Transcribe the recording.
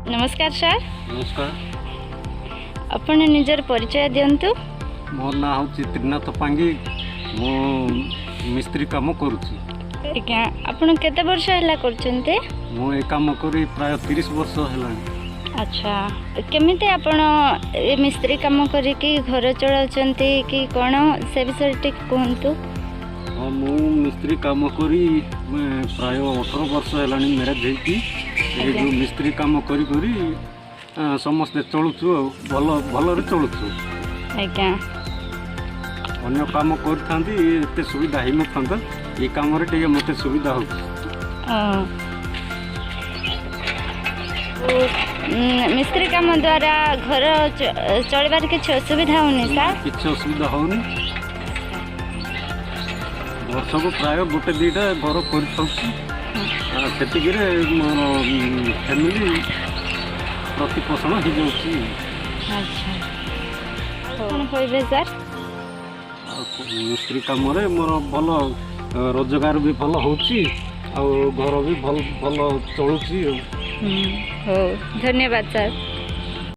नमस्कार सर। नमस्कार। आपण निजर परिचय दिंतु। मोर ना हूँ त्रिनाथ पांगी। मो मिस्त्री काम करुच्ची। आज्ञा आपण केते वर्ष हला करछन्ते? मो ए काम करी प्राय 30 वर्ष हेलानी। अच्छा, केमिते आपण ए मिस्त्री काम करी कि घर चलाउछन्ते कि कोन से विषय टिक कहंतु। हाँ, मो मिस्त्री काम करी प्राय 18 वर्ष हेलानी मैरेज हेकी। ए जो मिस्त्री काम करी करी समस्ते चलुछु, भल भलरे चलुछु। आज्ञा अन्य काम करथांती एते सुविधा ही नथांता। ए काम रे टिके मते सुविधा हो। मिस्त्री काम द्वारा घर चलबार किछ असुविधा होनी सर? किछ असुविधा होनी। वर्ष को प्राय गोटे दुईटा घर कर फैमिली प्रतिपोषण हो जाऊँगी। अच्छा, कौन कहबे सर? मिस्त्री काम रे मोर भल रोजगार भी भल होची और घर भी भल भल चलुची। हो, धन्यवाद सर।